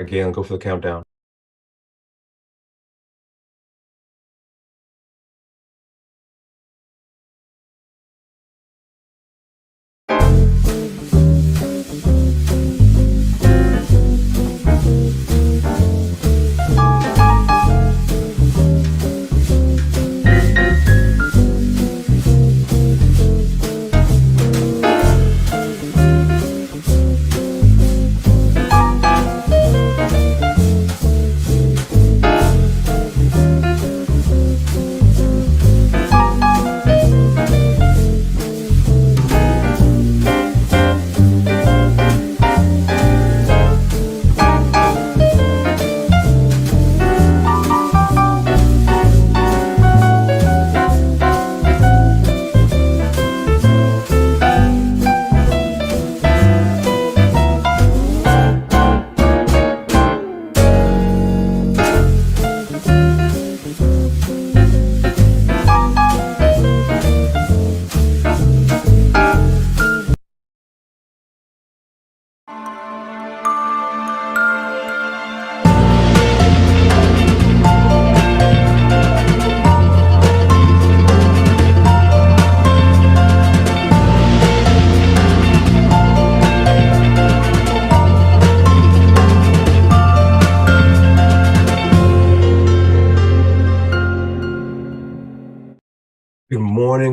Galen, go for the countdown.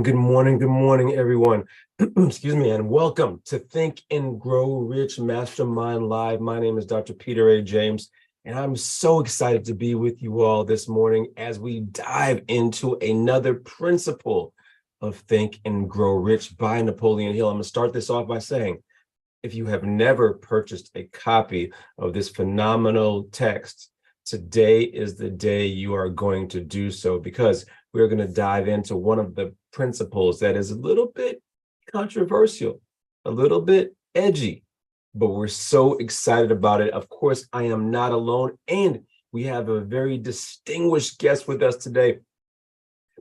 Good morning, everyone. Excuse me, and welcome to Think and Grow Rich Mastermind Live. My name is Dr. Peter A. James, and I'm so excited to be with you all this morning as we dive into another principle of Think and Grow Rich by Napoleon Hill. I'm going to start this off by saying, if you have never purchased a copy of this phenomenal text, today is the day you are going to do so, because we're going to dive into one of the principles that is a little bit controversial, a little bit edgy, but we're so excited about it. Of course, I am not alone, and we have a very distinguished guest with us today.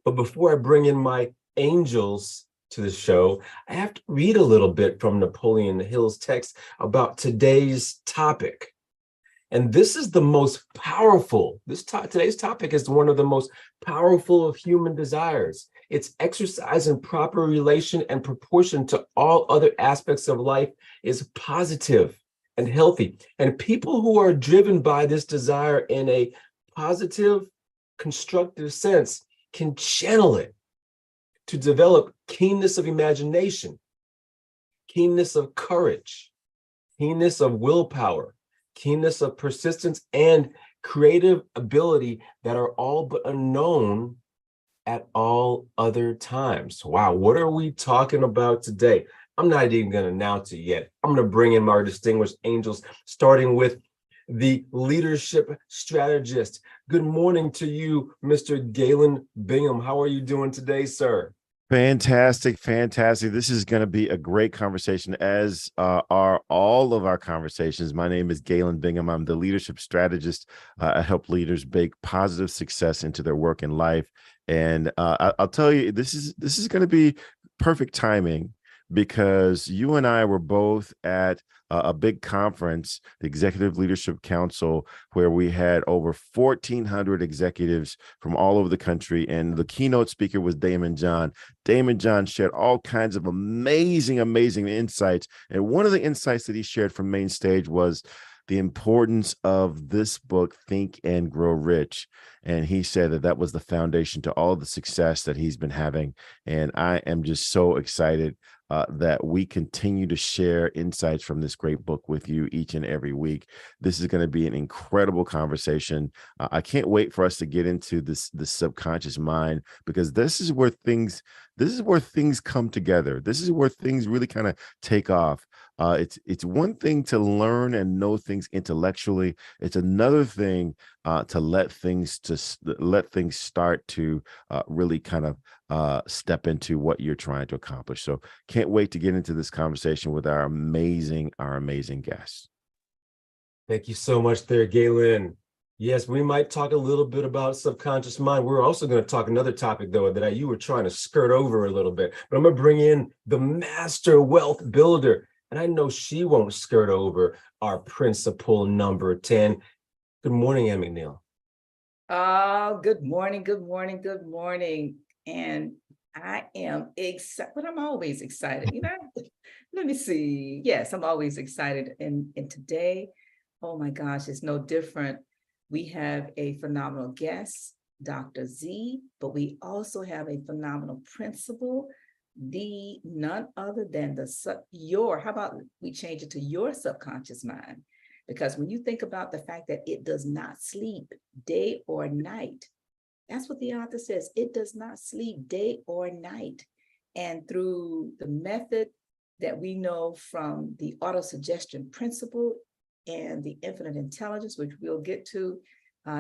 But before I bring in my angels to the show, I have to read a little bit from Napoleon Hill's text about today's topic. And this is the most powerful, today's topic is one of the most powerful of human desires. Its exercise in proper relation and proportion to all other aspects of life is positive and healthy. And people who are driven by this desire in a positive, constructive sense can channel it to develop keenness of imagination, keenness of courage, keenness of willpower, keenness of persistence, and creative ability that are all but unknown at all other times. Wow, what are we talking about today? I'm not even going to announce it yet. I'm going to bring in our distinguished angels, starting with the leadership strategist. Good morning to you, Mr. Galen Bingham. How are you doing today, sir? Fantastic. This is going to be a great conversation, as are all of our conversations. My name is Galen Bingham. I'm the leadership strategist. I help leaders bake positive success into their work and life. And I'll tell you, this is going to be perfect timing, because you and I were both at a big conference, the Executive Leadership Council, where we had over 1,400 executives from all over the country. And the keynote speaker was Damon John. Damon John shared all kinds of amazing insights. And one of the insights that he shared from main stage was the importance of this book, Think and Grow Rich. And he said that was the foundation to all the success that he's been having. And I am just so excited that we continue to share insights from this great book with you each and every week. This is going to be an incredible conversation. I can't wait for us to get into the subconscious mind, because this is where things come together. This is where things really kind of take off. It's one thing to learn and know things intellectually. It's another thing to let things start to really kind of step into what you're trying to accomplish. So can't wait to get into this conversation with our amazing guests. Thank you so much there, Galen. Yes, we might talk a little bit about subconscious mind. We're also going to talk another topic, though, you were trying to skirt over a little bit. But I'm going to bring in the master wealth builder. and I know she won't skirt over our principle number 10. Good morning, Ann McNeil. Oh, good morning, good morning, good morning. And I am excited, but I'm always excited. Let me see. Yes, I'm always excited. And today, oh my gosh, it's no different. We have a phenomenal guest, Dr. Z, but we also have a phenomenal principal, the none other than how about we change it to your subconscious mind? Because when you think about the fact that it does not sleep day or night, that's what the author says. It does not sleep day or night. And through the method that we know from the autosuggestion principle and the infinite intelligence, which we'll get to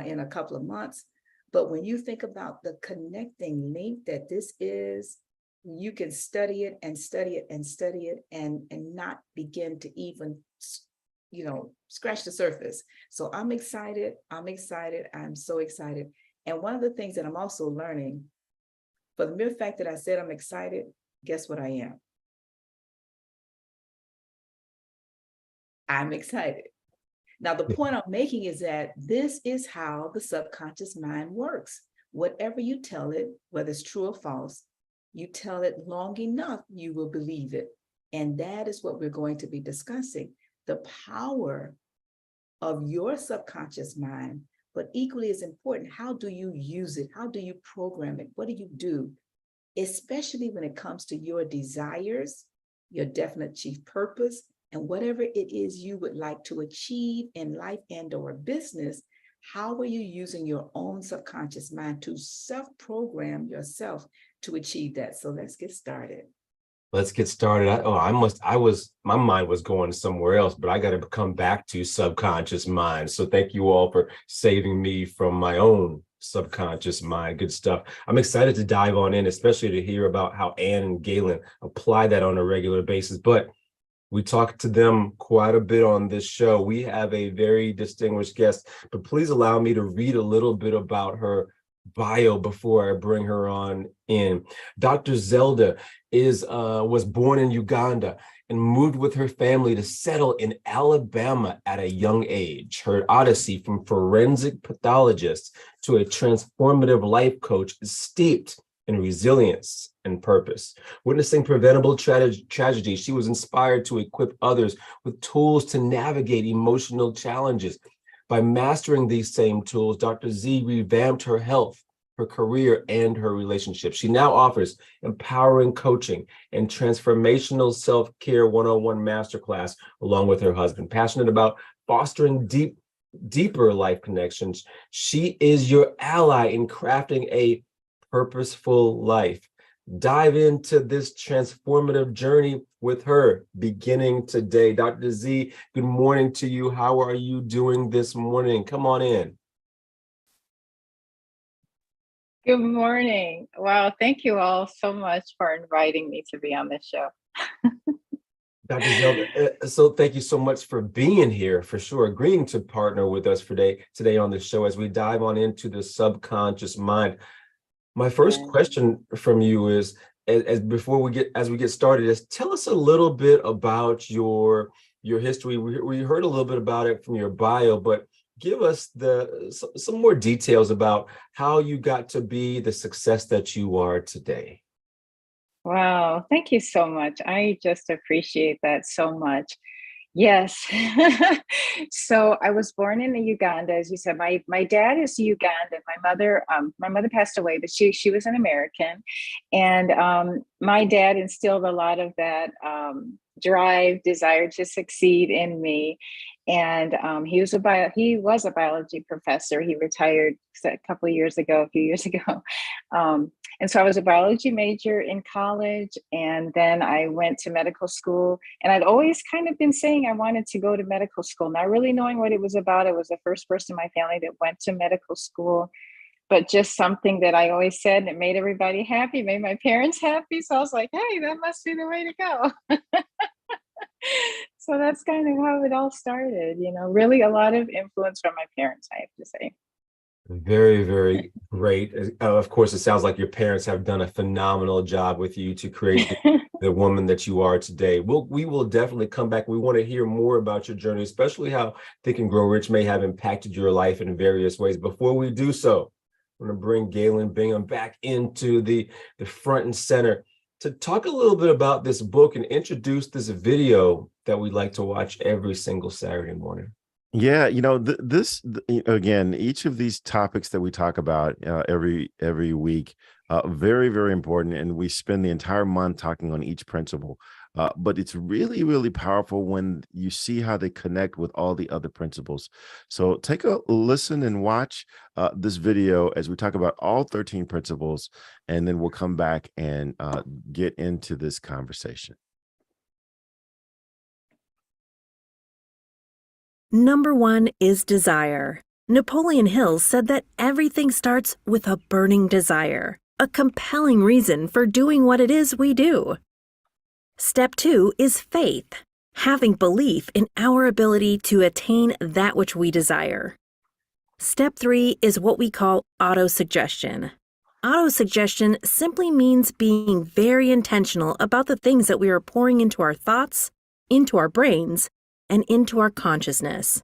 in a couple of months. But when you think about the connecting link that this is, you can study it and study it and study it and not begin to even scratch the surface. So I'm excited. I'm so excited. And one of the things that I'm also learning, for the mere fact that I said I'm excited, guess what I am? I'm excited. Now, the point I'm making is that this is how the subconscious mind works. Whatever you tell it, whether it's true or false, you tell it long enough, you will believe it. And that is what we're going to be discussing. The power of your subconscious mind, but equally as important, how do you use it? How do you program it? What do you do? Especially when it comes to your desires, your definite chief purpose, and whatever it is you would like to achieve in life and or business. How are you using your own subconscious mind to self-program yourself to achieve that? So let's get started. Let's get started. My mind was going somewhere else, but I got to come back to subconscious mind. So thank you all for saving me from my own subconscious mind. Good stuff. I'm excited to dive on in, especially to hear about how Ann and Galen apply that on a regular basis. But we talk to them quite a bit on this show. We have a very distinguished guest, but please allow me to read a little bit about her bio before I bring her on in. Dr. Zelda was born in Uganda and moved with her family to settle in Alabama at a young age. Her odyssey from forensic pathologist to a transformative life coach is steeped in resilience and purpose. Witnessing preventable tragedy, she was inspired to equip others with tools to navigate emotional challenges. By mastering these same tools, Dr. Z revamped her health, her career, and her relationships. She now offers empowering coaching and transformational self-care 101 masterclass along with her husband. Passionate about fostering deeper life connections, she is your ally in crafting a purposeful life. Dive into this transformative journey with her beginning today. Dr. Z, good morning to you. How are you doing this morning? Come on in. Good morning. Wow, thank you all so much for inviting me to be on this show. Dr. Zelda, so thank you so much for being here, for sure, agreeing to partner with us today on the show as we dive on into the subconscious mind. My first question from you is, as we get started, is tell us a little bit about your history. We heard a little bit about it from your bio, but give us some more details about how you got to be the success that you are today. Wow, thank you so much. I just appreciate that so much. Yes. So I was born in Uganda, as you said. My dad is Ugandan. My mother passed away, but she was an American, and my dad instilled a lot of that drive, desire to succeed in me. And he was a biology professor. He retired a few years ago. And so I was a biology major in college, and then I went to medical school. And I'd always kind of been saying I wanted to go to medical school, not really knowing what it was about. I was the first person in my family that went to medical school, but just something that I always said, and it made everybody happy, made my parents happy. So I was like, hey, that must be the way to go. So that's kind of how it all started, really a lot of influence from my parents, I have to say. Very, very great. Of course, it sounds like your parents have done a phenomenal job with you to create the woman that you are today. We will definitely come back. We want to hear more about your journey, especially how Think and Grow Rich may have impacted your life in various ways. Before we do so, I'm going to bring Galen Bingham back into the front and center to talk a little bit about this book and introduce this video that we like to watch every single Saturday morning. Yeah, again, each of these topics that we talk about every week, very, very important, and we spend the entire month talking on each principle. But it's really, really powerful when you see how they connect with all the other principles. So take a listen and watch this video as we talk about all 13 principles, and then we'll come back and get into this conversation. Number 1 is desire. Napoleon Hill said that everything starts with a burning desire, a compelling reason for doing what it is we do. Step 2 is faith, having belief in our ability to attain that which we desire. Step 3 is what we call autosuggestion. Autosuggestion simply means being very intentional about the things that we are pouring into our thoughts, into our brains, and into our consciousness.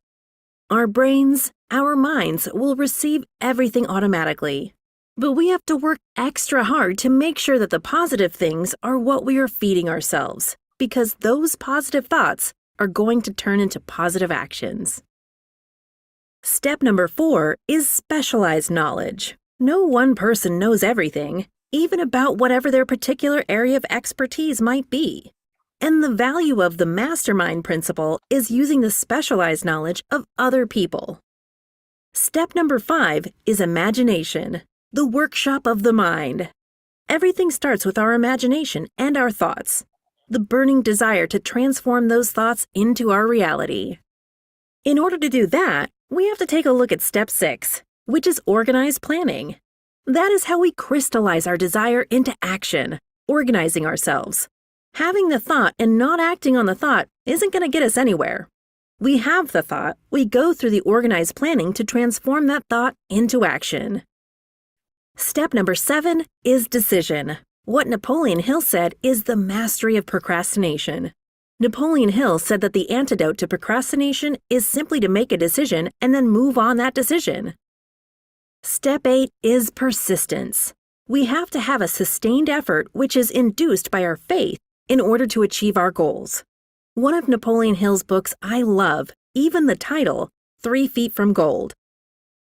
Our brains, our minds will receive everything automatically, but we have to work extra hard to make sure that the positive things are what we are feeding ourselves, because those positive thoughts are going to turn into positive actions. Step number 4 is specialized knowledge. No one person knows everything, even about whatever their particular area of expertise might be. And the value of the mastermind principle is using the specialized knowledge of other people. Step number 5 is imagination, the workshop of the mind. Everything starts with our imagination and our thoughts, the burning desire to transform those thoughts into our reality. In order to do that, we have to take a look at step 6, which is organized planning. That is how we crystallize our desire into action, organizing ourselves. Having the thought and not acting on the thought isn't going to get us anywhere. We have the thought, we go through the organized planning to transform that thought into action. Step number 7 is decision. What Napoleon Hill said is the mastery of procrastination. Napoleon Hill said that the antidote to procrastination is simply to make a decision and then move on that decision. Step 8 is persistence. We have to have a sustained effort which is induced by our faith in order to achieve our goals. One of Napoleon Hill's books I love, even the title, 3 Feet from Gold.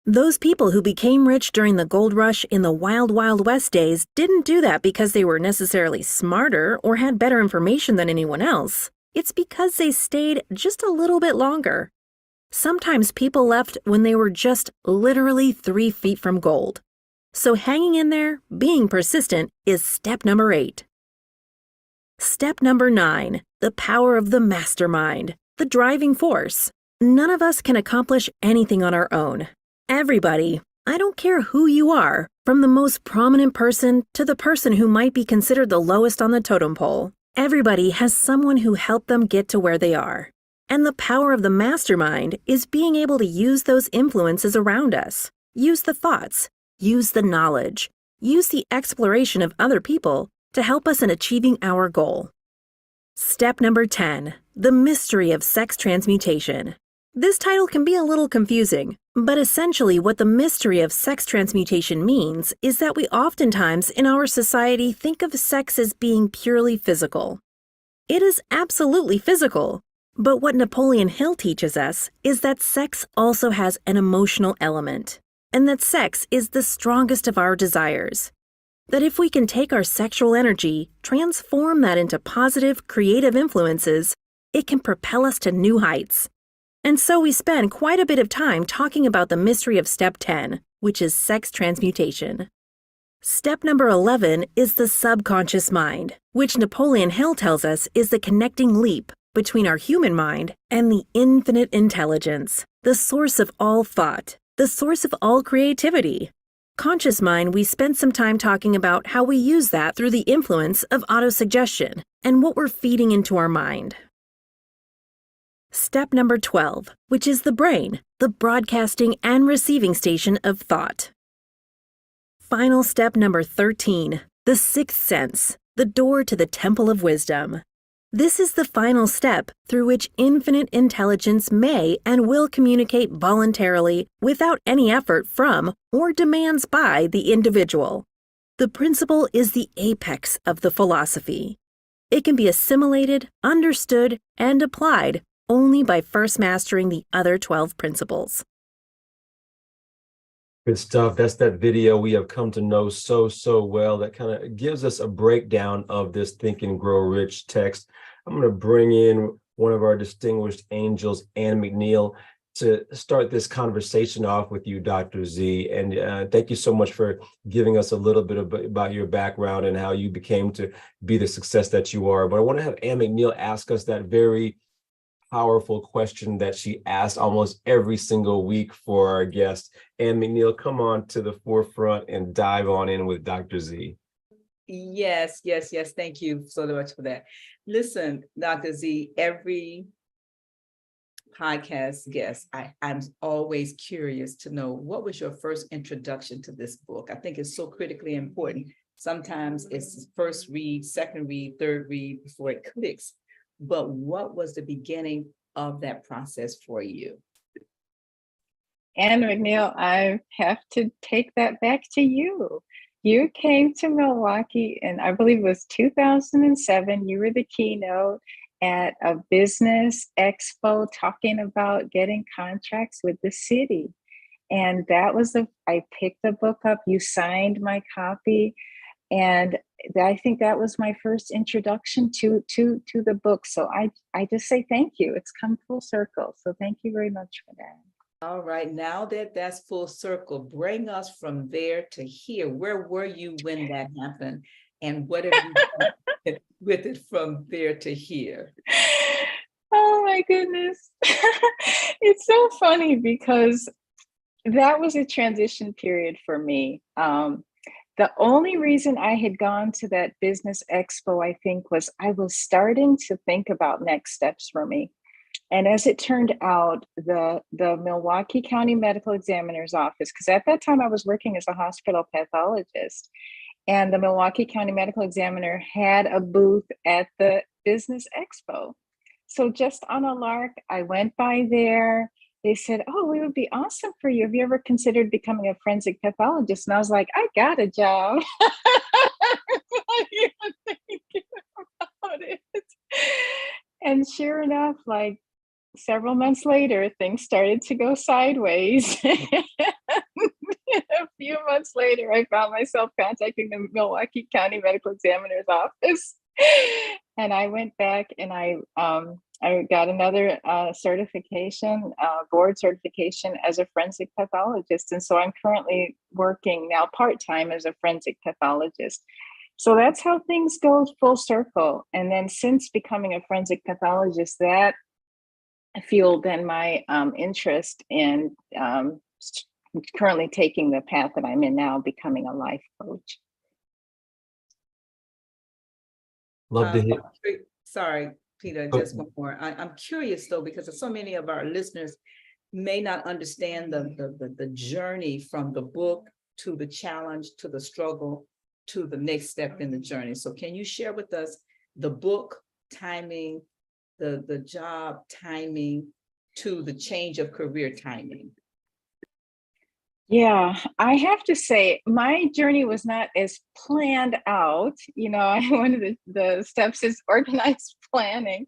Those people who became rich during the gold rush in the wild, wild west days didn't do that because they were necessarily smarter or had better information than anyone else. It's because they stayed just a little bit longer. Sometimes people left when they were just literally 3 feet from gold. So hanging in there, being persistent, is step number 8. Step number 9, the power of the mastermind, the driving force. None of us can accomplish anything on our own. Everybody, I don't care who you are, from the most prominent person to the person who might be considered the lowest on the totem pole, everybody has someone who helped them get to where they are. And the power of the mastermind is being able to use those influences around us, use the thoughts, use the knowledge, use the exploration of other people to help us in achieving our goal. Step number 10, the mystery of sex transmutation. This title can be a little confusing, but essentially what the mystery of sex transmutation means is that we oftentimes in our society think of sex as being purely physical. It is absolutely physical, but what Napoleon Hill teaches us is that sex also has an emotional element, and that sex is the strongest of our desires. That if we can take our sexual energy, transform that into positive, creative influences, it can propel us to new heights. And so we spend quite a bit of time talking about the mystery of step 10, which is sex transmutation. Step number 11 is the subconscious mind, which Napoleon Hill tells us is the connecting leap between our human mind and the infinite intelligence, the source of all thought, the source of all creativity. Conscious mind, we spent some time talking about how we use that through the influence of autosuggestion and what we're feeding into our mind. Step number 12, which is the brain, the broadcasting and receiving station of thought. Final step number 13, the sixth sense, the door to the temple of wisdom. This is the final step through which infinite intelligence may and will communicate voluntarily without any effort from or demands by the individual. The principle is the apex of the philosophy. It can be assimilated, understood, and applied only by first mastering the other 12 principles. Good stuff. That's that video we have come to know so well that kind of gives us a breakdown of this Think and Grow Rich text. I'm going to bring in one of our distinguished angels, Ann McNeil, to start this conversation off with you, Dr. Z. And thank you so much for giving us a little bit about your background and how you became to be the success that you are. But I want to have Ann McNeil ask us that very powerful question that she asked almost every single week for our guests. Ann McNeil, come on to the forefront and dive on in with Dr. Z. Yes. Thank you so much for that. Listen, Dr. Z, every podcast guest, I'm always curious to know, what was your first introduction to this book? I think it's so critically important. Sometimes it's first read, second read, third read before it clicks. But what was the beginning of that process for you? Ann McNeil, I have to take that back to you. You came to Milwaukee, and I believe it was 2007. You were the keynote at a business expo talking about getting contracts with the city. And that was I picked the book up, you signed my copy. And I think that was my first introduction to the book. So I just say thank you. It's come full circle. So thank you very much for that. All right, now that that's full circle, bring us from there to here. Where were you when that happened? And what have you done with it from there to here? Oh my goodness. It's so funny because that was a transition period for me. The only reason I had gone to that business expo, I think, was I was starting to think about next steps for me. And as it turned out, the Milwaukee County Medical Examiner's Office, because at that time I was working as a hospital pathologist, and the Milwaukee County Medical Examiner had a booth at the business expo. So just on a lark, I went by there. They said, "Oh, it would be awesome for you. Have you ever considered becoming a forensic pathologist?" And I was like, "I got a job." Not even thinking about it. And sure enough, like several months later, things started to go sideways. A few months later, I found myself contacting the Milwaukee County Medical Examiner's Office. And I went back and I got another certification, board certification as a forensic pathologist. And so I'm currently working now part-time as a forensic pathologist. So that's how things go full circle. And then since becoming a forensic pathologist, that fueled then my interest in currently taking the path that I'm in now, becoming a life coach. Love to hear. Sorry, Peter, just one more. I'm curious though, because so many of our listeners may not understand the journey from the book to the challenge, to the struggle, to the next step in the journey. So can you share with us the book timing, the job timing, to the change of career timing? Yeah, I have to say my journey was not as planned out. You know, one of the steps is organized planning.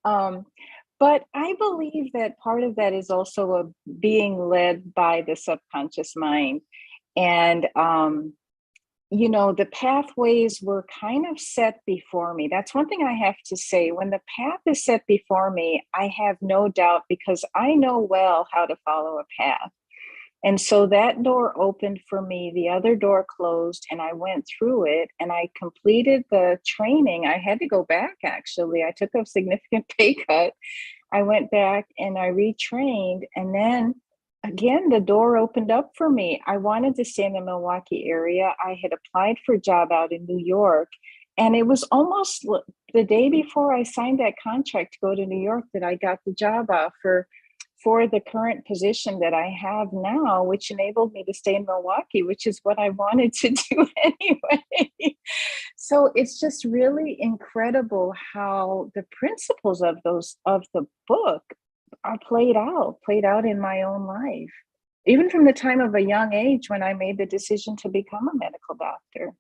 But I believe that part of that is also being led by the subconscious mind. And, you know, the pathways were kind of set before me. That's one thing I have to say. When the path is set before me, I have no doubt because I know well how to follow a path. And so that door opened for me, the other door closed, and I went through it and I completed the training. I had to go back, actually. I took a significant pay cut. I went back and I retrained. And then again, the door opened up for me. I wanted to stay in the Milwaukee area. I had applied for a job out in New York. And it was almost the day before I signed that contract to go to New York that I got the job offer for the current position that I have now, which enabled me to stay in Milwaukee, which is what I wanted to do anyway. So it's just really incredible how the principles of the book are played out in my own life, even from the time of a young age when I made the decision to become a medical doctor.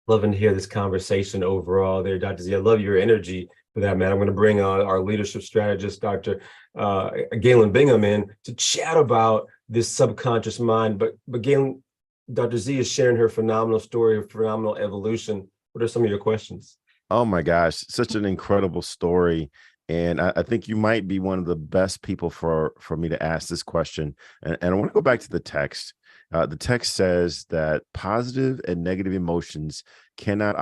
Loving to hear this conversation overall there, Dr. Z. I love your energy for that, man. I'm going to bring on our leadership strategist, Dr. Galen Bingham, in to chat about this subconscious mind. But Galen, Dr. Z is sharing her phenomenal story, her phenomenal evolution. What are some of your questions? Oh my gosh, such an incredible story. And I think you might be one of the best people for me to ask this question. And I want to go back to the text. The text says that positive and negative emotions cannot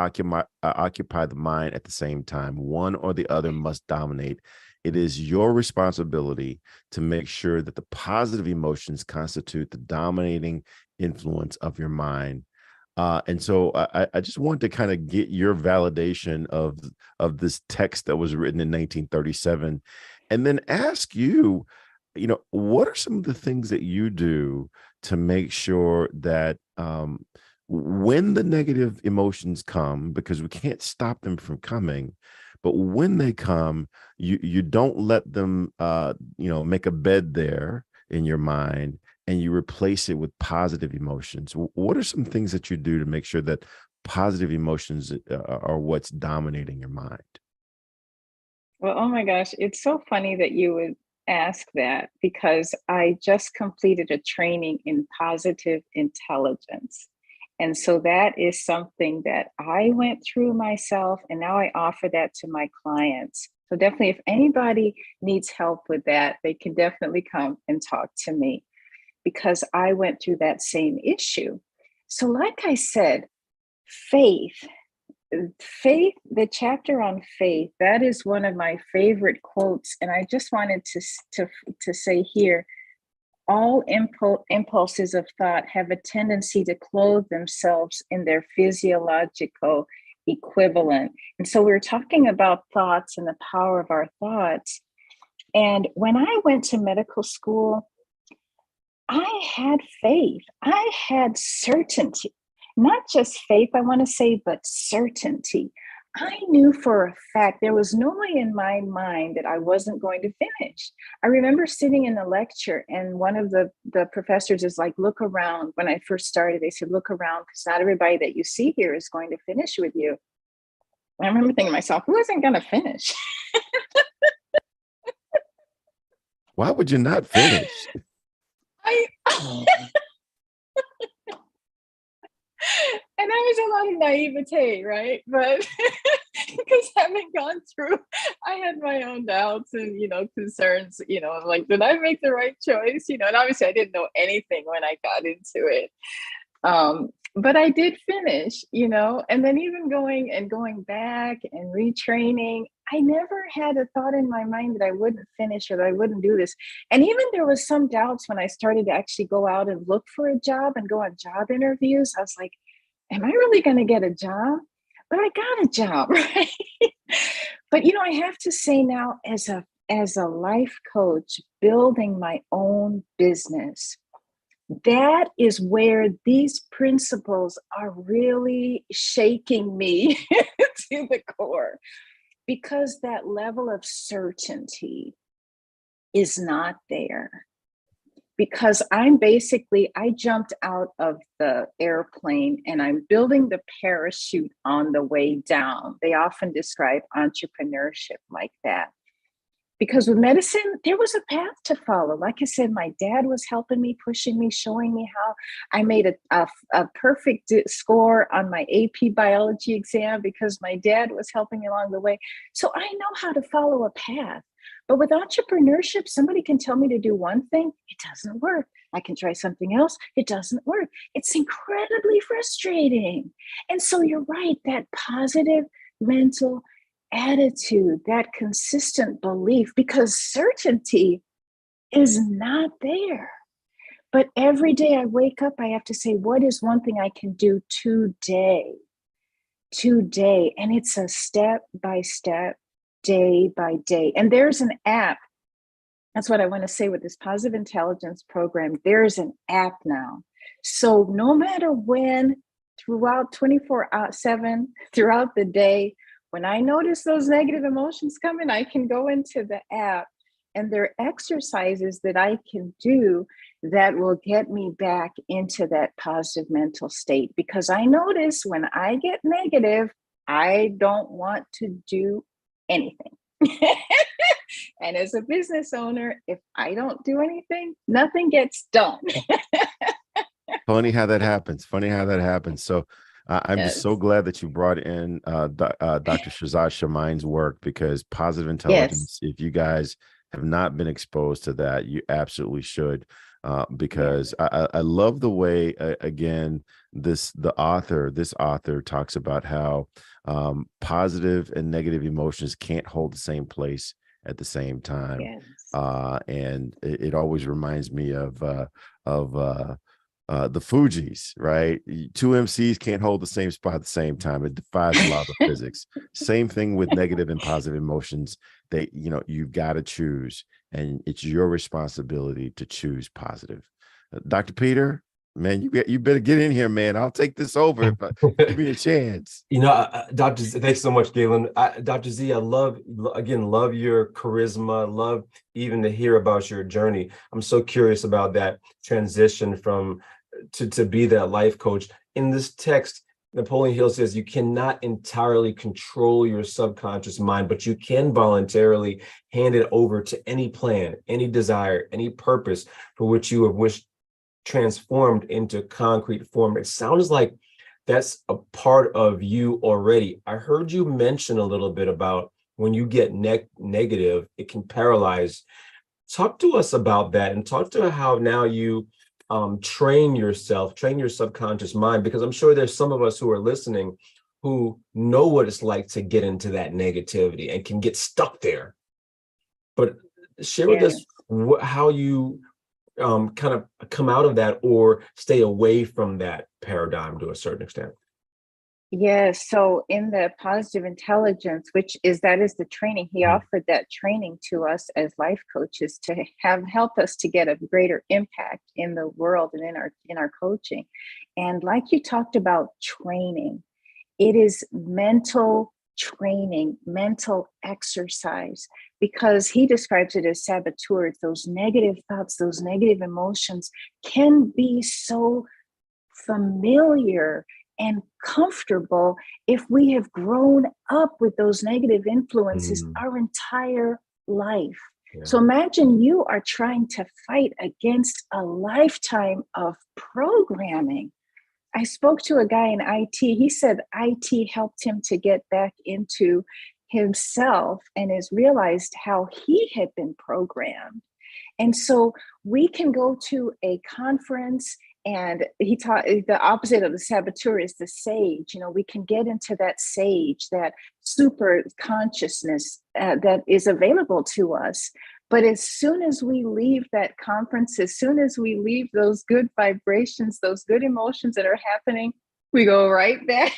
occupy the mind at the same time. One or the other must dominate. It is your responsibility to make sure that the positive emotions constitute the dominating influence of your mind. And so I just wanted to kind of get your validation of this text that was written in 1937, and then ask you, what are some of the things that you do to make sure that when the negative emotions come, because we can't stop them from coming, but when they come, you don't let them make a bed there in your mind, and you replace it with positive emotions. What are some things that you do to make sure that positive emotions are what's dominating your mind? Well, oh my gosh, it's so funny that you would ask that, because I just completed a training in positive intelligence. And so that is something that I went through myself, and now I offer that to my clients. So definitely, if anybody needs help with that, they can definitely come and talk to me, because I went through that same issue. So like I said, faith, the chapter on faith, that is one of my favorite quotes. And I just wanted to say here, all impulses of thought have a tendency to clothe themselves in their physiological equivalent. And so we're talking about thoughts and the power of our thoughts. And when I went to medical school, I had faith. I had certainty, not just faith, I want to say, but certainty. I knew for a fact there was no way in my mind that I wasn't going to finish. I remember sitting in a lecture, and one of the professors is like, look around. When I first started, they said, look around, because not everybody that you see here is going to finish with you. And I remember thinking to myself, who isn't going to finish? Why would you not finish? And that was a lot of naivete, right? But because having gone through, I had my own doubts and, concerns, like, did I make the right choice? And obviously I didn't know anything when I got into it. But I did finish, and then even going back and retraining, I never had a thought in my mind that I wouldn't finish or that I wouldn't do this. And even there was some doubts when I started to actually go out and look for a job and go on job interviews. I was like, am I really going to get a job? But I got a job, right? But, I have to say now, as a life coach, building my own business, that is where these principles are really shaking me to the core, because that level of certainty is not there. Because I jumped out of the airplane and I'm building the parachute on the way down. They often describe entrepreneurship like that. Because with medicine, there was a path to follow. Like I said, my dad was helping me, pushing me, showing me how. I made a perfect score on my AP biology exam because my dad was helping me along the way. So I know how to follow a path. But with entrepreneurship, somebody can tell me to do one thing, it doesn't work. I can try something else, it doesn't work. It's incredibly frustrating. And so you're right, that positive mental attitude, that consistent belief, because certainty is not there. But every day I wake up, I have to say, what is one thing I can do today? Today. And it's a step by step, day by day. And there's an app. That's what I want to say with this positive intelligence program. There's an app now. So no matter when, throughout 24/7, throughout the day, when I notice those negative emotions coming, I can go into the app, and there are exercises that I can do that will get me back into that positive mental state. Because I notice when I get negative, I don't want to do anything. And as a business owner, if I don't do anything, nothing gets done. Funny how that happens. Funny how that happens. So I'm just so Yes. glad that you brought in Dr. Shazad Shamine's work, because positive Yes. intelligence, if you guys have not been exposed to that, you absolutely should. Because I love the way, again, this author talks about how positive and negative emotions can't hold the same place at the same time. Yes. And it always reminds me of the Fugees, right? Two MCs can't hold the same spot at the same time. It defies the laws of physics. Same thing with negative and positive emotions. You've got to choose, and it's your responsibility to choose positive. Dr. Peter, man, you better get in here, man. I'll take this over if give me a chance. Dr. Z, thanks so much, Galen. Dr. Z, I love your charisma, love even to hear about your journey. I'm so curious about that transition from to be that life coach. In this text, Napoleon Hill says you cannot entirely control your subconscious mind, but you can voluntarily hand it over to any plan, any desire, any purpose for which you have wished transformed into concrete form. It sounds like that's a part of you already. I heard you mention a little bit about when you get negative, it can paralyze. Talk to us about that, and talk to how now you train your subconscious mind, because I'm sure there's some of us who are listening who know what it's like to get into that negativity and can get stuck there. But share with us how you kind of come out of that or stay away from that paradigm to a certain extent. Yes. So in the positive intelligence, that is the training, he offered that training to us as life coaches to help us to get a greater impact in the world and in our coaching. And like you talked about training, it is mental training, mental exercise, because he describes it as saboteurs. Those negative thoughts, those negative emotions can be so familiar and comfortable if we have grown up with those negative influences our entire life. Yeah. So imagine you are trying to fight against a lifetime of programming. I spoke to a guy in IT. He said IT helped him to get back into himself and has realized how he had been programmed. And so we can go to a conference, and he taught the opposite of the saboteur is the sage. We can get into that sage, that super consciousness that is available to us. But as soon as we leave that conference, as soon as we leave those good vibrations, those good emotions that are happening, we go right back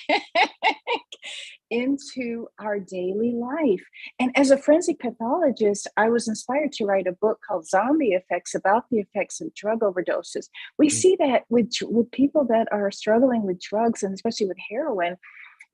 into our daily life. And as a forensic pathologist, I was inspired to write a book called Zombie Effects, about the effects of drug overdoses. We see that with people that are struggling with drugs, and especially with heroin.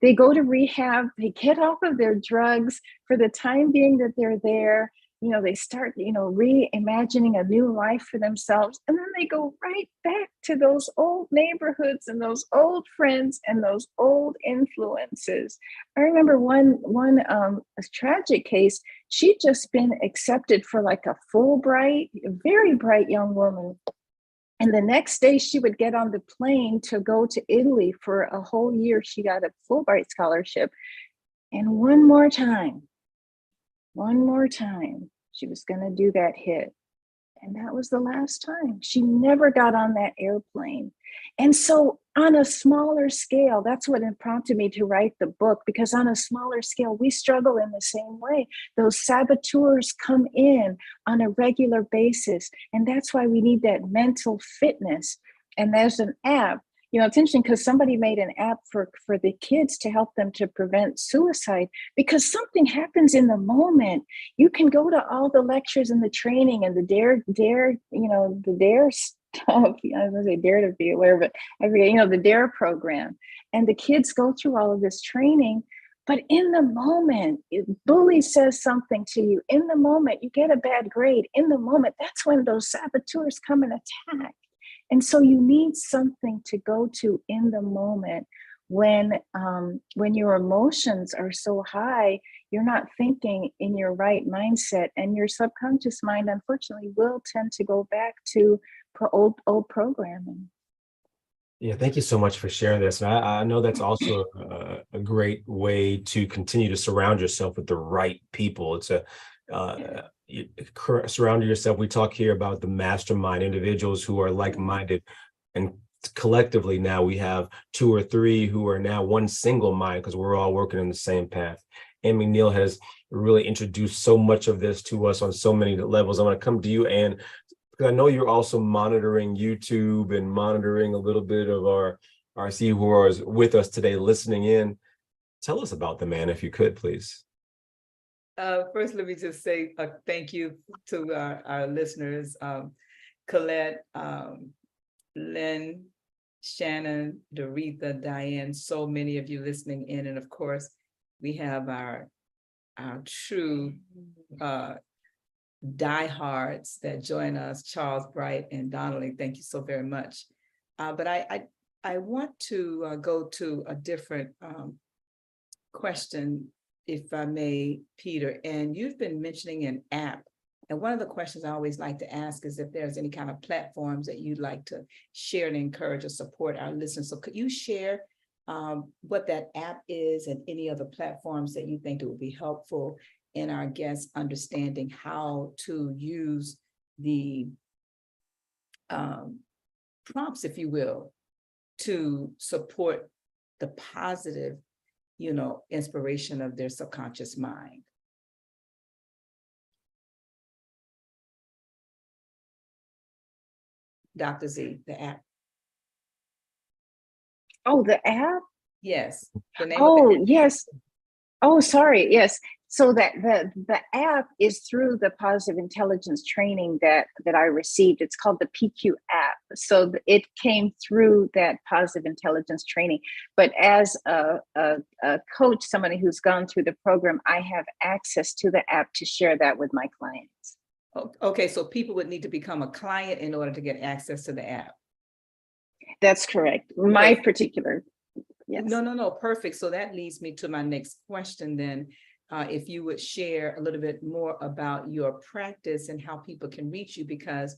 They go to rehab, they get off of their drugs for the time being that they're there. They start, reimagining a new life for themselves. And then they go right back to those old neighborhoods and those old friends and those old influences. I remember one a tragic case. She'd just been accepted for like a Fulbright, a very bright young woman. And the next day she would get on the plane to go to Italy for a whole year. She got a Fulbright scholarship. And one more time, she was going to do that hit. And that was the last time. She never got on that airplane. And so on a smaller scale, that's what prompted me to write the book, because on a smaller scale, we struggle in the same way. Those saboteurs come in on a regular basis. And that's why we need that mental fitness. And there's an app. You know, it's interesting because somebody made an app for the kids to help them to prevent suicide, because something happens in the moment. You can go to all the lectures and the training and the dare stuff. I was gonna say dare to be aware, but I forget, the dare program. And the kids go through all of this training. But in the moment, if bully says something to you, in the moment, you get a bad grade. In the moment, that's when those saboteurs come and attack. And so you need something to go to in the moment when your emotions are so high, you're not thinking in your right mindset, and your subconscious mind, unfortunately, will tend to go back to old programming. Yeah, thank you so much for sharing this. And I know that's also a great way to continue to surround yourself with the right people. It's surround yourself. We talk here about the mastermind individuals who are like-minded, and collectively now we have 2 or 3 who are now one single mind, because we're all working in the same path. Ann McNeil has really introduced so much of this to us on so many levels. I want to come to you, Ann, because I know you're also monitoring YouTube and monitoring a little bit of our RC who are with us today, listening in. Tell us about them, Ann, if you could, please. First, let me just say thank you to our listeners, Colette, Lynn, Shannon, Doretha, Diane, so many of you listening in. And of course, we have our true diehards that join us, Charles Bright and Donnelly. Thank you so very much. But I want to go to a different question, if I may, Peter. And you've been mentioning an app. And one of the questions I always like to ask is if there's any kind of platforms that you'd like to share and encourage or support our listeners. So could you share what that app is and any other platforms that you think it would be helpful in our guests understanding how to use the prompts, if you will, to support the positive, inspiration of their subconscious mind? Dr. Z, the app. Oh, the app? Yes. The name Oh, of the app. yes. Oh, sorry. Yes. So that the app is through the positive intelligence training that I received. It's called the PQ app. So it came through that positive intelligence training. But as a coach, somebody who's gone through the program, I have access to the app to share that with my clients. Okay, so people would need to become a client in order to get access to the app. That's correct. My particular. Yes. No, perfect. So that leads me to my next question then. If you would share a little bit more about your practice and how people can reach you, because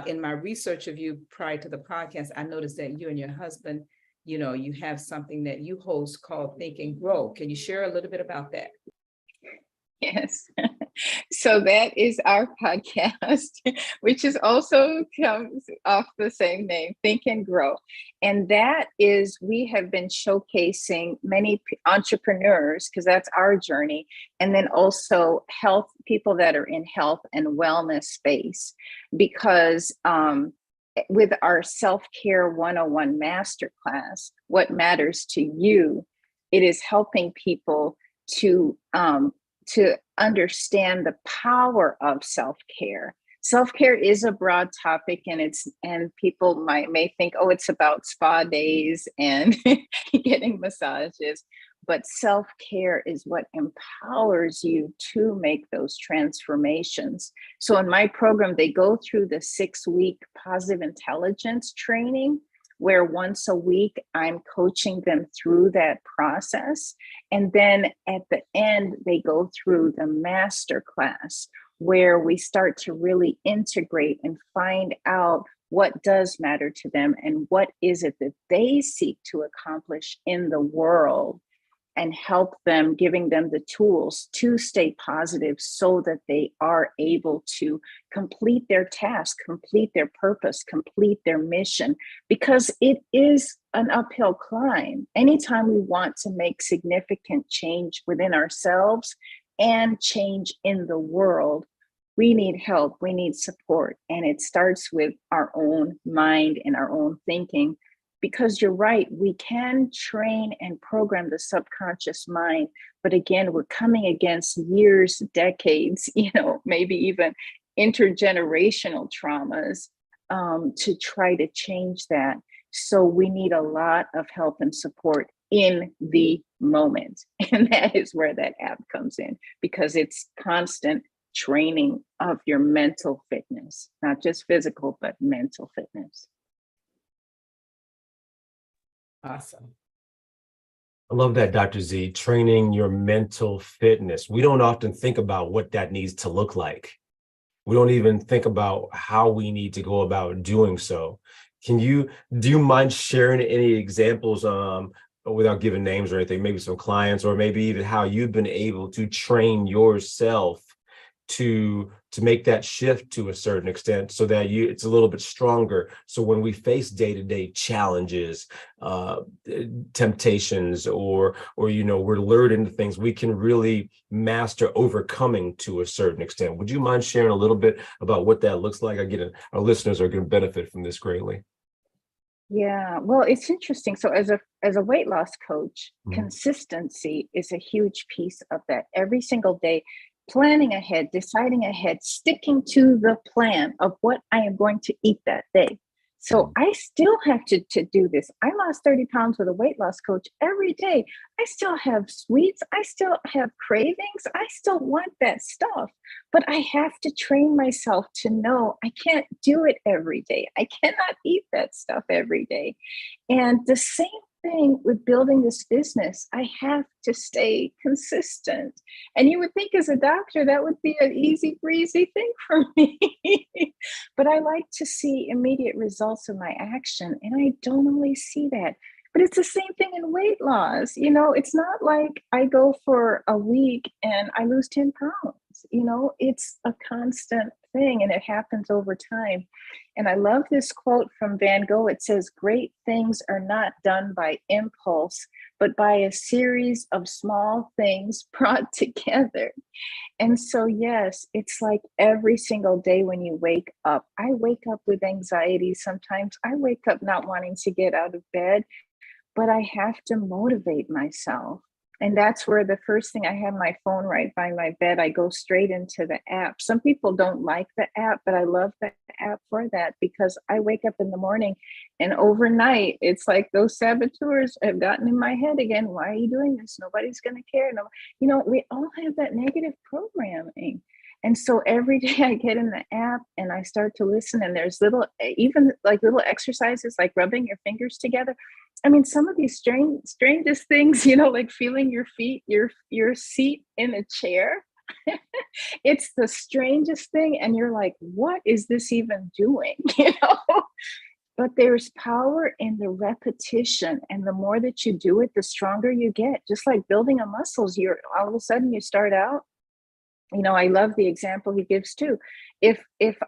in my research of you prior to the podcast, I noticed that you and your husband, you have something that you host called Think and Grow. Can you share a little bit about that? Yes. So that is our podcast, which is also comes off the same name, Think and Grow. And that is, we have been showcasing many entrepreneurs, because that's our journey. And then also people that are in health and wellness space, because with our self-care 101 masterclass, What Matters to You, it is helping people to understand the power of self-care. Self-care is a broad topic, and people may think, oh, it's about spa days and getting massages, but self-care is what empowers you to make those transformations. So in my program, they go through the 6-week positive intelligence training, where once a week I'm coaching them through that process. And then at the end, they go through the master class, where we start to really integrate and find out what does matter to them and what is it that they seek to accomplish in the world. and help them, giving them the tools to stay positive so that they are able to complete their task, complete their purpose, complete their mission, because it is an uphill climb. Anytime we want to make significant change within ourselves and change in the world, we need help, we need support. And it starts with our own mind and our own thinking. Because you're right, we can train and program the subconscious mind. But again, we're coming against years, decades, maybe even intergenerational traumas to try to change that. So we need a lot of help and support in the moment. And that is where that app comes in, because it's constant training of your mental fitness, not just physical, but mental fitness. Awesome. I love that, Dr. Z, training your mental fitness. We don't often think about what that needs to look like. We don't even think about how we need to go about doing so. Do you mind sharing any examples, without giving names or anything, maybe some clients, or maybe even how you've been able to train yourself to make that shift to a certain extent, so that it's a little bit stronger. So when we face day-to-day challenges, temptations, or we're lured into things, we can really master overcoming to a certain extent. Would you mind sharing a little bit about what that looks like? Our listeners are going to benefit from this greatly. Yeah, well, it's interesting. So as a weight loss coach, Mm-hmm. Consistency is a huge piece of that. Every single day, planning ahead, deciding ahead, sticking to the plan of what I am going to eat that day. So I still have to do this. I lost 30 pounds with a weight loss coach every day. I still have sweets. I still have cravings. I still want that stuff, but I have to train myself to know I can't do it every day. I cannot eat that stuff every day. And the same thing with building this business, I have to stay consistent. And you would think as a doctor, that would be an easy breezy thing for me. But I like to see immediate results of my action. And I don't always see that. But it's the same thing in weight loss. It's not like I go for a week and I lose 10 pounds. It's a constant thing, and it happens over time. And I love this quote from Van Gogh. It says, "Great things are not done by impulse, but by a series of small things brought together." And so, yes, it's like every single day when you wake up, I wake up with anxiety. Sometimes I wake up not wanting to get out of bed, but I have to motivate myself. And that's where the first thing, I have my phone right by my bed. I go straight into the app. Some people don't like the app, but I love the app for that, because I wake up in the morning and overnight, it's like those saboteurs have gotten in my head again. Why are you doing this? Nobody's going to care. No, we all have that negative programming. And so every day I get in the app and I start to listen, and there's little exercises like rubbing your fingers together. I mean, some of these strangest things, like feeling your feet, your seat in a chair. It's the strangest thing. And you're like, what is this even doing? But there's power in the repetition. And the more that you do it, the stronger you get. Just like building a muscles, all of a sudden you start out. I love the example he gives too. If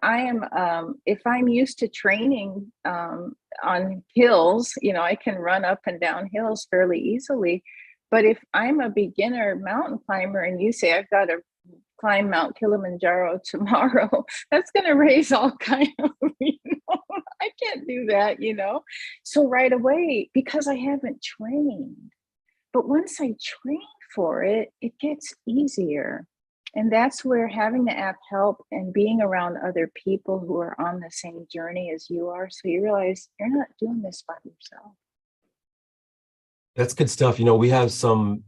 I'm used to training on hills, I can run up and down hills fairly easily. But if I'm a beginner mountain climber and you say I've got to climb Mount Kilimanjaro tomorrow, that's going to raise all kind of, I can't do that, So right away, because I haven't trained. But once I train for it, it gets easier. And that's where having the app help, and being around other people who are on the same journey as you are. So you realize you're not doing this by yourself. That's good stuff. We have some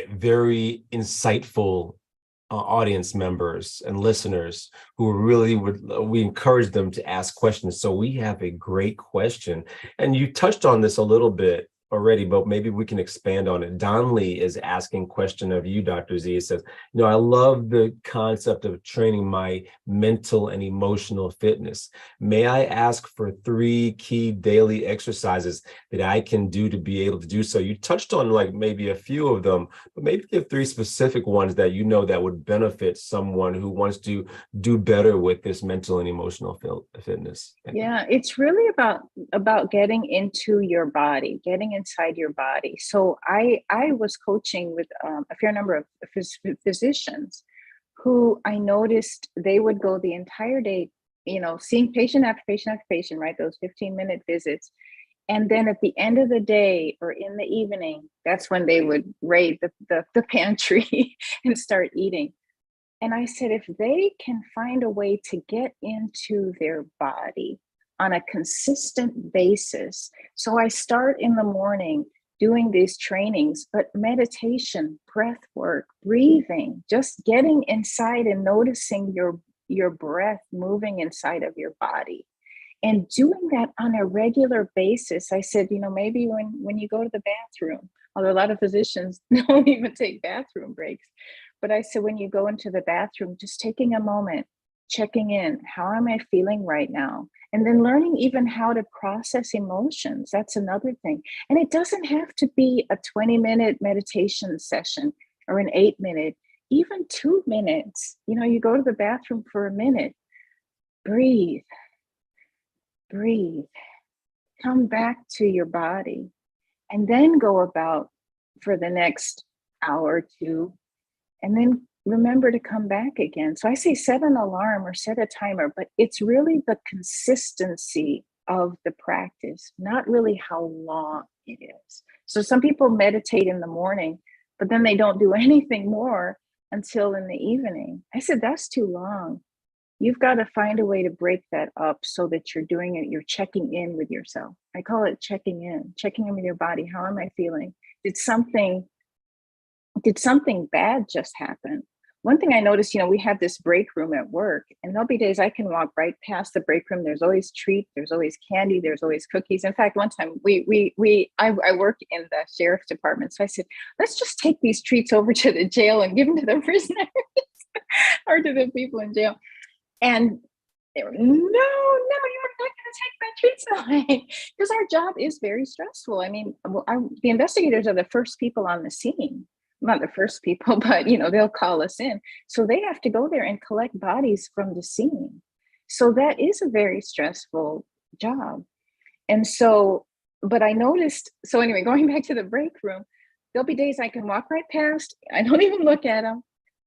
very insightful audience members and listeners who really we encourage them to ask questions. So we have a great question. And you touched on this a little bit, already, but maybe we can expand on it. Donley is asking question of you, Dr. Z. It says, I love the concept of training my mental and emotional fitness. May I ask for 3 key daily exercises that I can do to be able to do so? You touched on like maybe a few of them, but maybe give 3 specific ones that that would benefit someone who wants to do better with this mental and emotional fitness. Yeah, it's really about getting into your body, getting inside your body. So I was coaching with a fair number of physicians who I noticed they would go the entire day, seeing patient after patient after patient, right? Those 15-minute visits. And then at the end of the day or in the evening, that's when they would raid the pantry and start eating. And I said, if they can find a way to get into their body on a consistent basis. So I start in the morning doing these trainings, but meditation, breath work, breathing, just getting inside and noticing your breath moving inside of your body. And doing that on a regular basis, I said, maybe when you go to the bathroom, although a lot of physicians don't even take bathroom breaks, but I said, when you go into the bathroom, just taking a moment, checking in, how am I feeling right now? And then learning even how to process emotions. That's another thing. And it doesn't have to be a 20-minute meditation session or an 8-minute, even 2 minutes. You go to the bathroom for a minute, breathe, come back to your body, and then go about for the next hour or 2. And then remember to come back again. So I say set an alarm or set a timer, but it's really the consistency of the practice, not really how long it is. So some people meditate in the morning, but then they don't do anything more until in the evening. I said, that's too long. You've got to find a way to break that up so that you're doing it. You're checking in with yourself. I call it checking in with your body. How am I feeling? Did something bad just happen? One thing I noticed, we have this break room at work, and there'll be days I can walk right past the break room. There's always treats, there's always candy, there's always cookies. In fact, one time I work in the sheriff's department. So I said, let's just take these treats over to the jail and give them to the prisoners or to the people in jail. And they were, no, you're not going to take my treats away, because our job is very stressful. I mean, the investigators are the first people on the scene. Not the first people, but they'll call us in. So they have to go there and collect bodies from the scene. So that is a very stressful job. And so, but I noticed, so anyway, going back to the break room, there'll be days I can walk right past. I don't even look at them.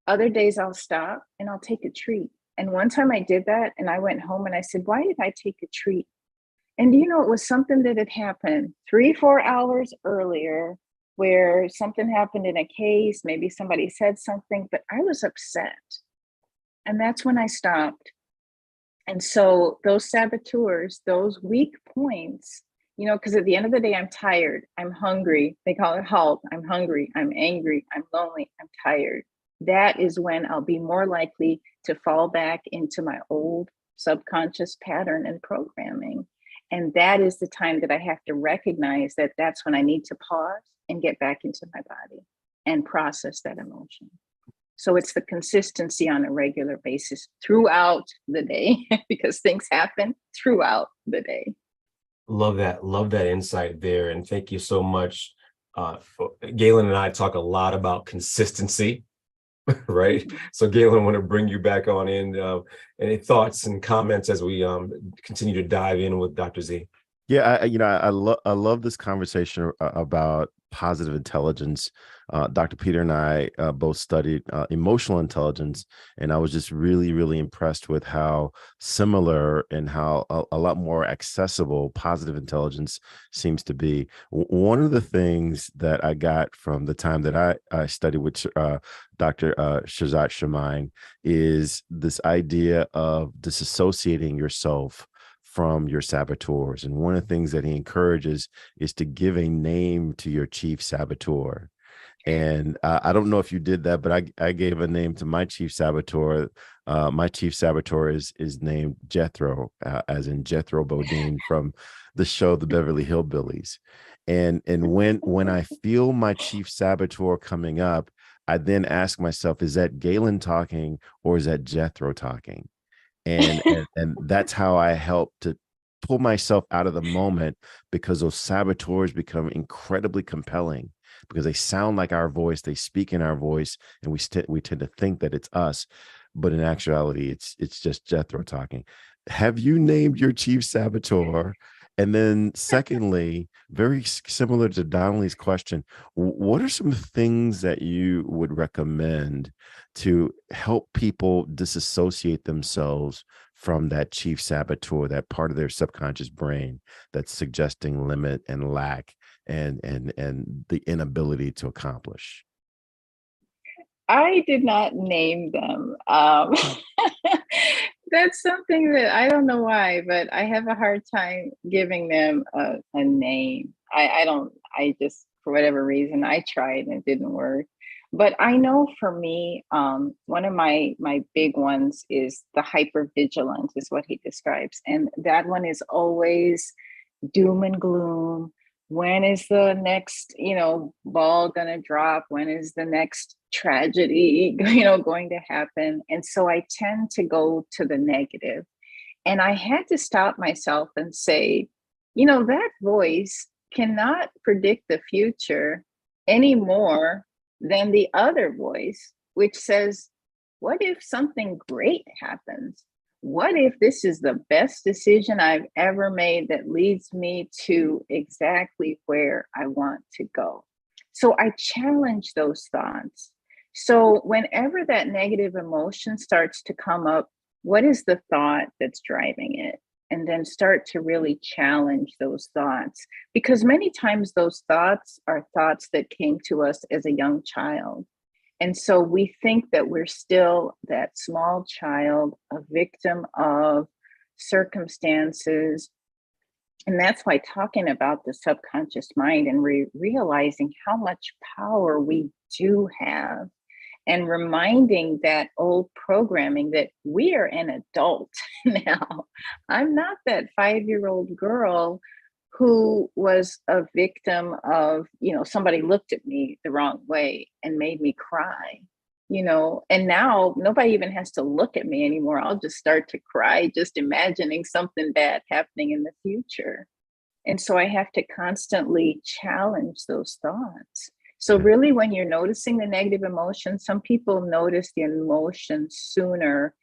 Other days I'll stop and I'll take a treat. And one time I did that and I went home and I said, why did I take a treat? And it was something that had happened 3-4 hours earlier, where something happened in a case, maybe somebody said something, but I was upset. And that's when I stopped. And so those saboteurs, those weak points, because at the end of the day, I'm tired, I'm hungry. They call it HALT. I'm hungry, I'm angry, I'm lonely, I'm tired. That is when I'll be more likely to fall back into my old subconscious pattern and programming. And that is the time that I have to recognize that that's when I need to pause and get back into my body and process that emotion. So it's the consistency on a regular basis throughout the day, because things happen throughout the day. Love that insight there. And thank you so much. Galen and I talk a lot about consistency, right? So Galen, I want to bring you back on in. Any thoughts and comments as we continue to dive in with Dr. Z? Yeah, I love this conversation about positive intelligence. Dr. Peter and I both studied emotional intelligence, and I was just really, really impressed with how similar and how a lot more accessible positive intelligence seems to be. One of the things that I got from the time that I studied with Dr. Shazat Shemaine is this idea of disassociating yourself from your saboteurs. And one of the things that he encourages is to give a name to your chief saboteur. And I don't know if you did that, but I gave a name to my chief saboteur. My chief saboteur is named Jethro, as in Jethro Bodine from the show The Beverly Hillbillies. And when I feel my chief saboteur coming up, I then ask myself, is that Galen talking or is that Jethro talking? And that's how I help to pull myself out of the moment, because those saboteurs become incredibly compelling because they sound like our voice, they speak in our voice, and we tend to think that it's us, but in actuality it's just Jethro talking. Have you named your chief saboteur? And then secondly, very similar to Donnelly's question, what are some things that you would recommend to help people disassociate themselves from that chief saboteur, that part of their subconscious brain that's suggesting limit and lack and the inability to accomplish? I did not name them. That's something that I don't know why, but I have a hard time giving them a name. I don't, I just, for whatever reason, I tried and it didn't work. But I know for me, one of my big ones is the hypervigilance is what he describes. And that one is always doom and gloom. When is the next, ball gonna drop? When is the next tragedy, going to happen? And so I tend to go to the negative. And I had to stop myself and say, that voice cannot predict the future any more than the other voice, which says, what if something great happens? What if this is the best decision I've ever made that leads me to exactly where I want to go? So I challenge those thoughts. So whenever that negative emotion starts to come up, what is the thought that's driving it? And then start to really challenge those thoughts. Because many times those thoughts are thoughts that came to us as a young child. And so we think that we're still that small child, a victim of circumstances. And that's why talking about the subconscious mind and realizing how much power we do have, and reminding that old programming that we are an adult now. I'm not that 5-year-old girl who was a victim of, somebody looked at me the wrong way and made me cry, and now nobody even has to look at me anymore. I'll just start to cry, just imagining something bad happening in the future. And so I have to constantly challenge those thoughts. So really, when you're noticing the negative emotion, some people notice the emotion sooner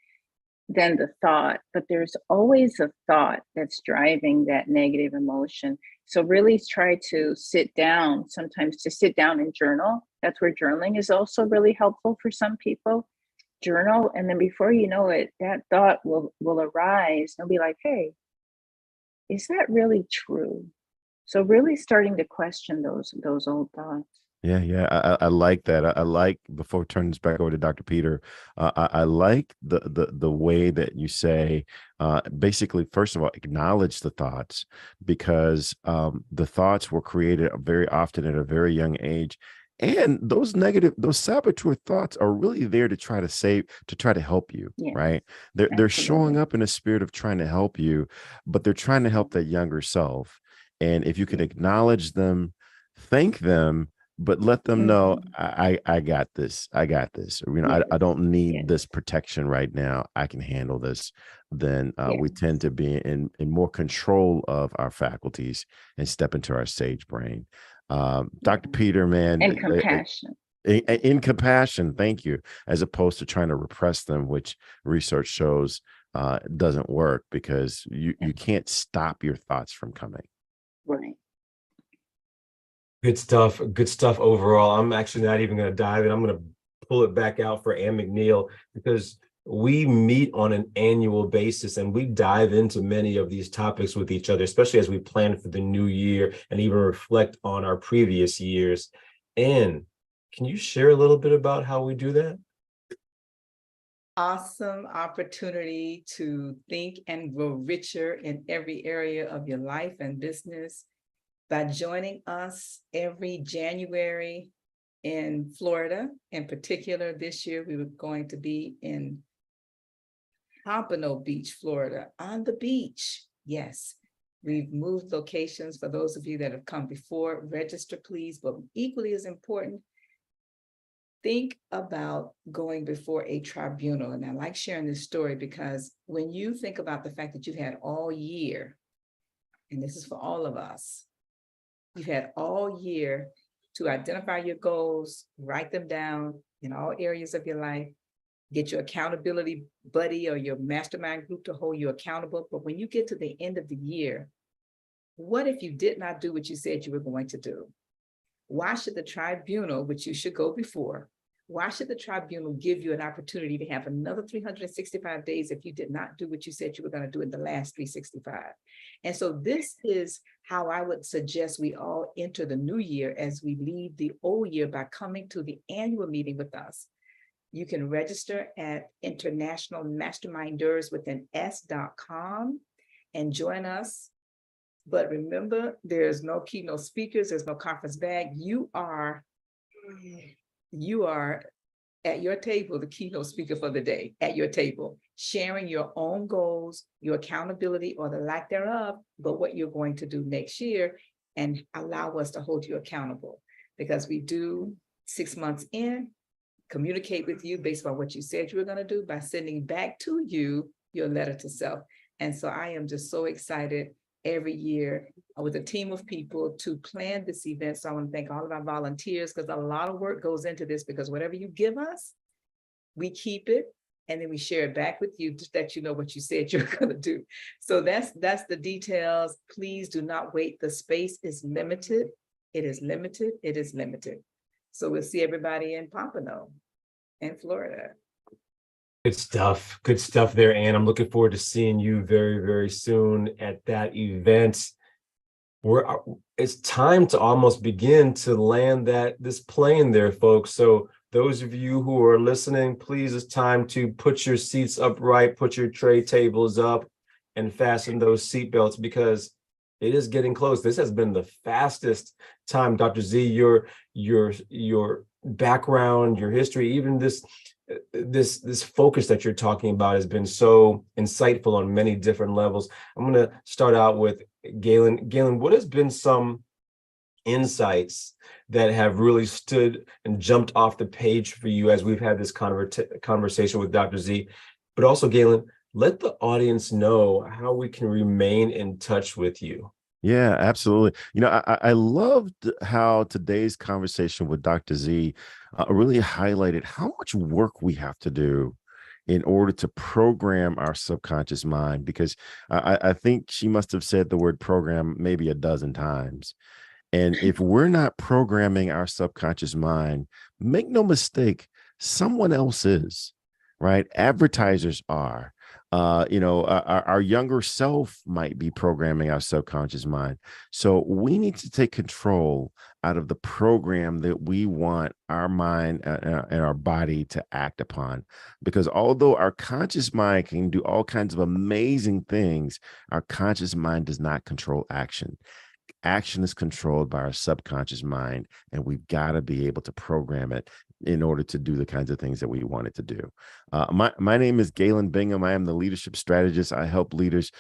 than the thought, but there's always a thought that's driving that negative emotion. So really try to sit down, sometimes to sit down and journal. That's where journaling is also really helpful for some people. Journal, and then before you know it, that thought will arise. They'll be like, hey, is that really true? So really starting to question those old thoughts. Yeah. I like that. I like, before turning this back over to Dr. Peter, I like the way that you say, basically, first of all, acknowledge the thoughts, because the thoughts were created very often at a very young age. And those saboteur thoughts are really there to try to help you, Yeah, right? They're showing absolutely. up in a spirit of trying to help you, but they're trying to help that younger self. And if you can acknowledge them, thank them, but let them know, Mhm. I got this. I got this. Yes, I don't need yes, this protection right now. I can handle this. Then we yes. tend to be in more control of our faculties and step into our sage brain. Yeah. Dr. Peter, man, And compassion. in compassion, thank you, as opposed to trying to repress them, which research shows doesn't work, because Yeah. you can't stop your thoughts from coming. Right. Good stuff. Good stuff overall. I'm actually not even going to dive in. I'm going to pull it back out for Ann McNeil, because we meet on an annual basis and we dive into many of these topics with each other, especially as we plan for the new year and even reflect on our previous years. Ann, can you share a little bit about how we do that? Awesome opportunity to think and grow richer in every area of your life and business by joining us every January in Florida. In particular, this year, we were going to be in Pompano Beach, Florida, on the beach. Yes, we've moved locations. For those of you that have come before, register, please. But equally as important, think about going before a tribunal. And I like sharing this story because when you think about the fact that you've had all year, and this is for all of us, you've had all year to identify your goals, write them down in all areas of your life, get your accountability buddy or your mastermind group to hold you accountable. But when you get to the end of the year, what if you did not do what you said you were going to do? Why should the tribunal, which you should go before, why should the tribunal give you an opportunity to have another 365 days if you did not do what you said you were going to do in the last 365? And so this is how I would suggest we all enter the new year as we leave the old year by coming to the annual meeting with us. You can register at internationalmasterminders.com and join us. But remember, there's no keynote speakers, there's no conference bag. You are at your table, the keynote speaker for the day, at your table, sharing your own goals, your accountability or the lack thereof, but what you're going to do next year, and allow us to hold you accountable. Because we do 6 months in, communicate with you based on what you said you were going to do by sending back to you your letter to self. And so I am just so excited every year with a team of people to plan this event. So I want to thank all of our volunteers because a lot of work goes into this, because whatever you give us, we keep it and then we share it back with you just that you know what you said you're going to do. So that's the details. Please do not wait. The space is limited. It is limited. It is limited. So we'll see everybody in Pompano in Florida. Good stuff. Good stuff there, Ann. I'm looking forward to seeing you very, very soon at that event. It's time to almost begin to land this plane there, folks. So those of you who are listening, please, it's time to put your seats upright, put your tray tables up, and fasten those seatbelts because it is getting close. This has been the fastest time, Dr. Z. Your background, your history, even this focus that you're talking about has been so insightful on many different levels. I'm going to start out with Galen. Galen, what has been some insights that have really stood and jumped off the page for you as we've had this conversation with Dr. Z? But also, Galen, let the audience know how we can remain in touch with you. Yeah, absolutely. I loved how today's conversation with Dr. Z really highlighted how much work we have to do in order to program our subconscious mind, because I think she must have said the word program maybe a dozen times. And if we're not programming our subconscious mind, make no mistake, someone else is, right? Advertisers are. Our younger self might be programming our subconscious mind. So we need to take control out of the program that we want our mind and our body to act upon. Because although our conscious mind can do all kinds of amazing things, our conscious mind does not control action. Action is controlled by our subconscious mind, and we've got to be able to program it in order to do the kinds of things that we want it to do. My name is Galen Bingham. I am the leadership strategist. I help leaders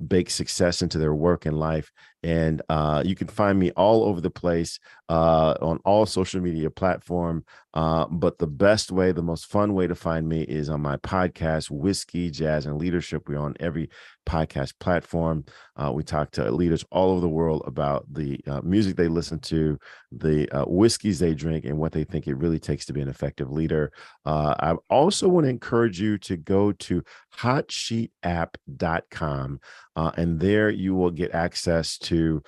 bake success into their work and life. And you can find me all over the place on all social media platform. But the best way, the most fun way to find me is on my podcast, Whiskey, Jazz, and Leadership. We're on every podcast platform. We talk to leaders all over the world about the music they listen to, the whiskeys they drink, and what they think it really takes to be an effective leader. I also want to encourage you to go to hotsheetapp.com. And there you will get access to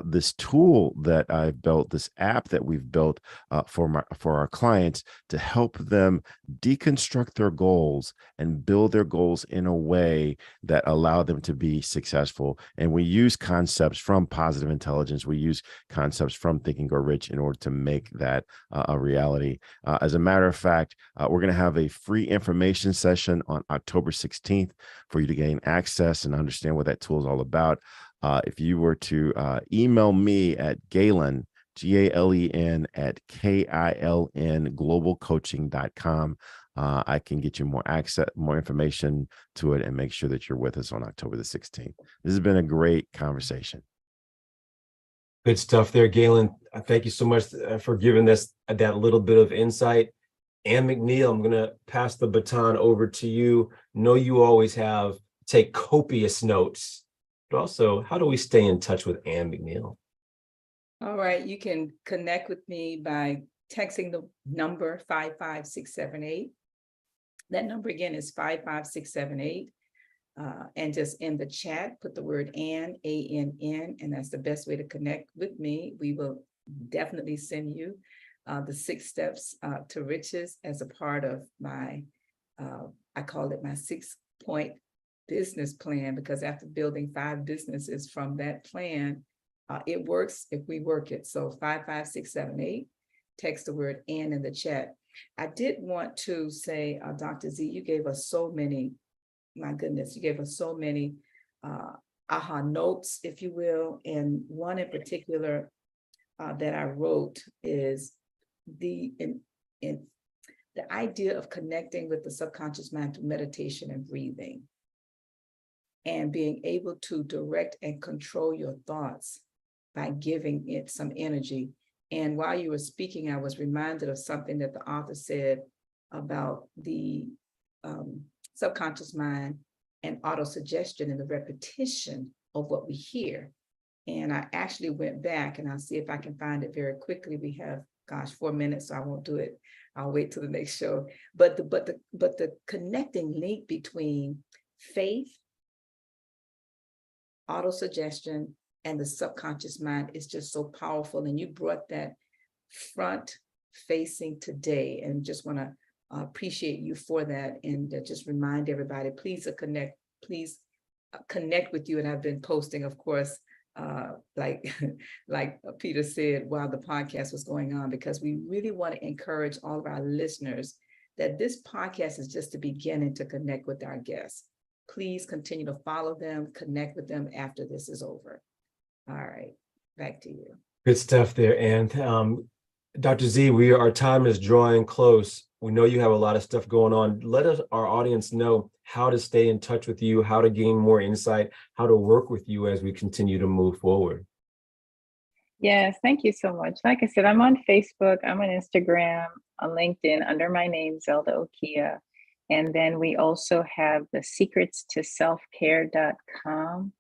this tool that I've built, this app that we've built for our clients to help them deconstruct their goals and build their goals in a way that allow them to be successful. And we use concepts from positive intelligence. We use concepts from Think and Grow Rich in order to make that a reality. As a matter of fact, we're going to have a free information session on October 16th for you to gain access and understand what that tool is all about. If you were to email me at Galen, Galen at KILN globalcoaching.com. I can get you more access, more information to it, and make sure that you're with us on October the 16th. This has been a great conversation. Good stuff there, Galen. Thank you so much for giving us that little bit of insight. Ann McNeil, I'm going to pass the baton over to you. Know you always take copious notes, but also, how do we stay in touch with Ann McNeil? All right, you can connect with me by texting the number 55678. That number again is 55678. And just in the chat, put the word Ann, ANN, and that's the best way to connect with me. We will definitely send you the 6 steps to riches as a part of my, I call it my 6-point business plan, because after building 5 businesses from that plan, it works if we work it. So 55678, text the word Ann in the chat. I did want to say, Dr. Z, you gave us so many, my goodness, you gave us so many aha notes, if you will. And one in particular that I wrote is the idea of connecting with the subconscious mind through meditation and breathing, and being able to direct and control your thoughts by giving it some energy. And while you were speaking, I was reminded of something that the author said about the subconscious mind and autosuggestion and the repetition of what we hear. And I actually went back, and I'll see if I can find it very quickly. We have, 4 minutes, so I won't do it. I'll wait till the next show. But the connecting link between faith, autosuggestion, and the subconscious mind is just so powerful. And you brought that front facing today, and just want to appreciate you for that. And just remind everybody, please connect with you. And I've been posting, of course, like Peter said, while the podcast was going on, because we really want to encourage all of our listeners that this podcast is just the beginning to connect with our guests. Please continue to follow them, connect with them after this is over. All right, back to you. Good stuff there, Ann. Dr. Z, our time is drawing close. We know you have a lot of stuff going on. Let our audience know how to stay in touch with you, how to gain more insight, how to work with you as we continue to move forward. Yes, thank you so much. Like I said, I'm on Facebook, I'm on Instagram, on LinkedIn under my name, Zelda Okia. And then we also have the secretstoselfcare.com.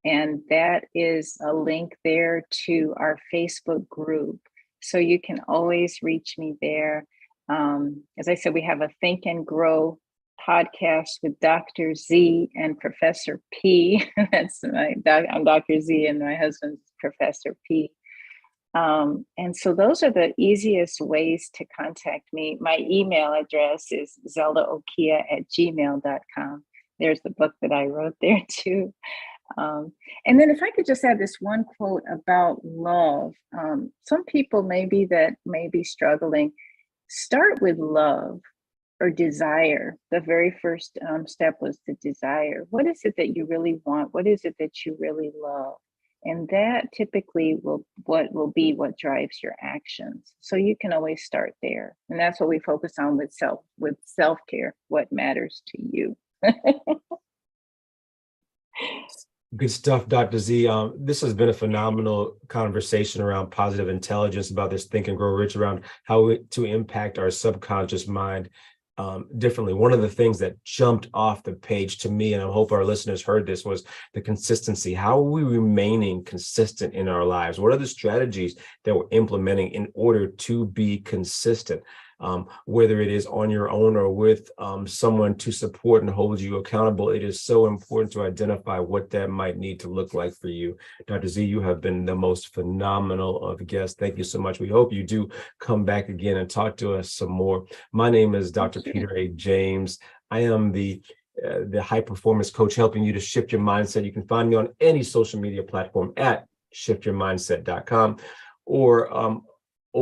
And that is a link there to our Facebook group. So you can always reach me there. As I said, we have a Think and Grow podcast with Dr. Z and Professor P. I'm Dr. Z and my husband's Professor P. And so those are the easiest ways to contact me. My email address is zeldaokia@gmail.com. There's the book that I wrote there too. And then if I could just add this one quote about love. Some people may be struggling. Start with love or desire. The very first step was to desire. What is it that you really want? What is it that you really love? And that typically will be what drives your actions. So you can always start there. And that's what we focus on with self-care, what matters to you. Good stuff, Dr. Z. This has been a phenomenal conversation around positive intelligence, about this Think and Grow Rich, around how to impact our subconscious mind differently. One of the things that jumped off the page to me, and I hope our listeners heard this, was the consistency. How are we remaining consistent in our lives? What are the strategies that we're implementing in order to be consistent? Whether it is on your own or with someone to support and hold you accountable, it is so important to identify what that might need to look like for you. Dr. Z, you have been the most phenomenal of guests. Thank you so much. We hope you do come back again and talk to us some more. My name is Dr. Peter A. James. I am the high performance coach, helping you to shift your mindset. You can find me on any social media platform at shiftyourmindset.com or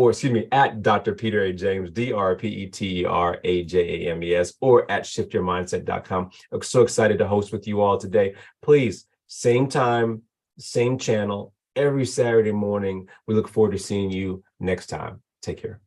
excuse me, at Dr. Peter A. James, DrPeterAJames, or at shiftyourmindset.com. I'm so excited to host with you all today. Please, same time, same channel, every Saturday morning. We look forward to seeing you next time. Take care.